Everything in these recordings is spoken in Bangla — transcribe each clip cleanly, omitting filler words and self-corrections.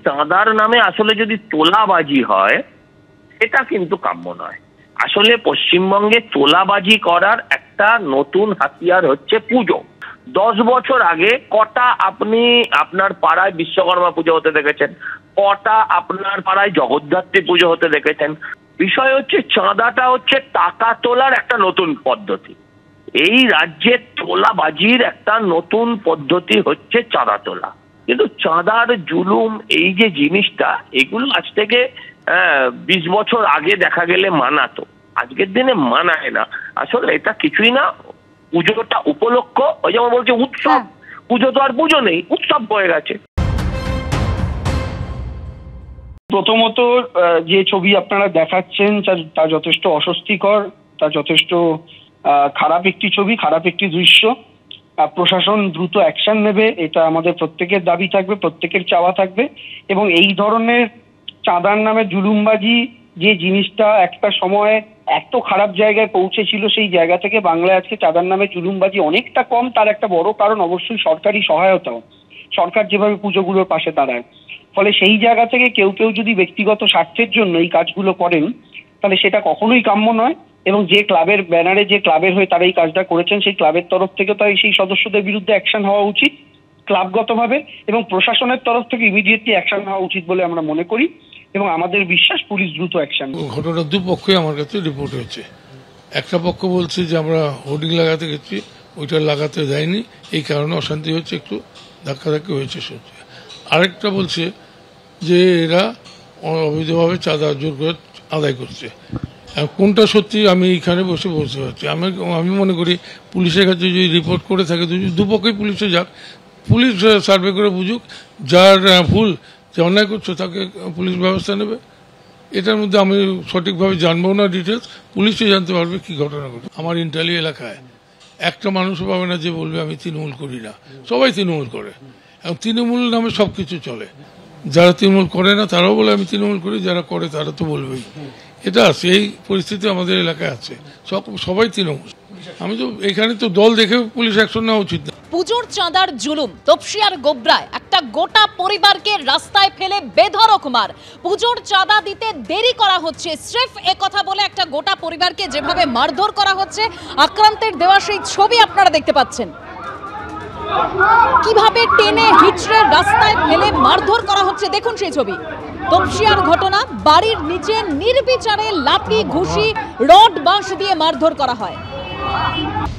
চাঁদার নামে আসলে যদি তোলাবাজি হয় এটা কিন্তু কাম্য নয়। আসলে পশ্চিমবঙ্গে তোলাবাজি করার একটা নতুন হাতিয়ার হচ্ছে পুজো। 10 বছর আগে কটা আপনি আপনার পাড়ায় বিশ্বকর্মা পুজো হতে দেখেছেন, কটা আপনার পাড়ায় জগদ্ধাত্রী পুজো হতে দেখেছেন? বিষয় হচ্ছে চাঁদাটা হচ্ছে টাকা তোলার একটা নতুন পদ্ধতি। এই রাজ্যে তোলাবাজির একটা নতুন পদ্ধতি হচ্ছে চাঁদা তোলা। কিন্তু চাঁদার জুলুম এই যে জিনিসটা, এগুলো আজ থেকে 20 বছর আগে দেখা গেলে মানাতো, আজকের দিনে মানায় না। আসলে এটা কিছুই না, পুজোটা উপলক্ষ। ওই যেমন বলছে উৎসব, পুজো তো আর পুজো নেই, উৎসব হয়ে গেছে। প্রথমত যে ছবি আপনারা দেখাচ্ছেন তা যথেষ্ট অস্বস্তিকর, তা যথেষ্ট খারাপ একটি ছবি, খারাপ একটি দৃশ্য। প্রশাসন দ্রুত অ্যাকশন নেবে, এটা আমাদের প্রত্যেকের দাবি থাকবে, প্রত্যেকের চাওয়া থাকবে। এবং এই ধরনের চাঁদার নামে জুলুমবাজি যে জিনিসটা একটা সময় এত খারাপ জায়গায় পৌঁছেছিল, সেই জায়গা থেকে বাংলায় আজকে চাঁদার নামে জুলুমবাজি অনেকটা কম। তার একটা বড় কারণ অবশ্যই সরকারি সহায়তাও, সরকার যেভাবে পুজোগুলোর পাশে দাঁড়ায়। ফলে সেই জায়গা থেকে কেউ যদি ব্যক্তিগত স্বার্থের জন্য এই কাজগুলো করেন, তাহলে সেটা কখনোই কাম্য নয়। এবং যে ক্লাবের ব্যানারে, যে ক্লাবের হয়ে তারা এই কাজটা করেছেন, সেই ক্লাবের তরফ থেকে তো সেই সদস্যদের বিরুদ্ধে অ্যাকশন হওয়া উচিত ক্লাবগতভাবে, এবং প্রশাসনের তরফ থেকে ইমিডিয়েটলি অ্যাকশন হওয়া উচিত বলে আমরা মনে করি। এবং আমাদের বিশ্বাস পুলিশ দ্রুত অ্যাকশন। ঘটনা দুপক্ষই আমার কাছে রিপোর্ট হয়েছে। একটা পক্ষ বলছে যে আমরা হোর্ডিং লাগাতে গেছি, ওইটা লাগাতে দেয়নি, এই কারণে অশান্তি হচ্ছে, একটু ধাক্কাধাক্কি হয়েছে শুনছে। আরেকটা বলছে যে এরা অবৈধভাবে চাঁদা জোর করে আদায় করছে। কোনটা সত্যি আমি এইখানে বসে বলতে পারছি। আমি মনে করি পুলিশের কাছে যদি রিপোর্ট করে থাকে, দুপক্ষই পুলিশে যাক, পুলিশ সার্ভে করে বুঝুক, যার ভুল, যে অন্যায় করছে তাকে পুলিশ ব্যবস্থা নেবে। এটার মধ্যে আমি সঠিকভাবে জানবো না ডিটেলস, পুলিশে জানতে পারবে কি ঘটনা ঘটে। আমার ইন্টালি এলাকায় একটা মানুষও পাবে না যে বলবে আমি তৃণমূল করি না, সবাই তৃণমূল করে। এবং তৃণমূল নামে সবকিছু চলে। যারা তৃণমূল করে না তারাও বলে আমি তৃণমূল করি, যারা করে তারা তো বলবেই। এটা আছে, এই পরিস্থিতি আমাদের এলাকায় আছে, সবাই তৃণমূল। আমি তো এখানে তো দল দেখে পুলিশ অ্যাকশন নেওয়া উচিত না। পুজোর চাঁদার জুলুম তপসিয়ার গোবরায় একটা গোটা পরিবারকে রাস্তায় ফেলে বেধড়ক মার। পুজোর চাঁদা দিতে দেরি করা হচ্ছে স্রেফ একথা বলে একটা গোটা পরিবারকে যেভাবে মারধর করা হচ্ছে, আক্রান্তের দেওয়া সেই ছবি আপনারা দেখতে পাচ্ছেন। কিভাবে টেনে হিচড়ে রাস্তায় ফেলে মারধর করা হচ্ছে দেখুন সেই ছবি। তপসিয়ার ঘটনা, বাড়ির নিচে নির্বিচারে লাঠি, ঘুষি, রড, বাঁশ দিয়ে মারধর করা হয়।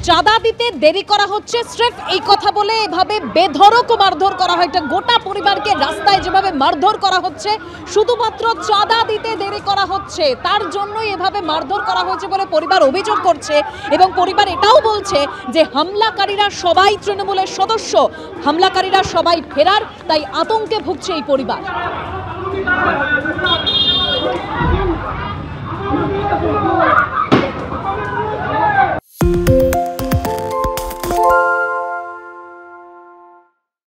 চাঁদা দিতে দেরি করা হচ্ছে স্রেফ এই কথা বলে এভাবে বেধড়ক মারধর করা হয়। একটা গোটা পরিবারকে রাস্তায় যেভাবে মারধর করা হচ্ছে, শুধুমাত্র চাঁদা দিতে দেরি করা হচ্ছে, তার জন্যই এভাবে মারধর করা হয়েছে বলে পরিবার অভিযোগ করছে। এবং পরিবার এটাও বলছে যে হামলাকারীরা সবাই তৃণমূলের সদস্য, হামলাকারীরা সবাই ফেরার, তাই আতঙ্কে ভুগছে এই পরিবার।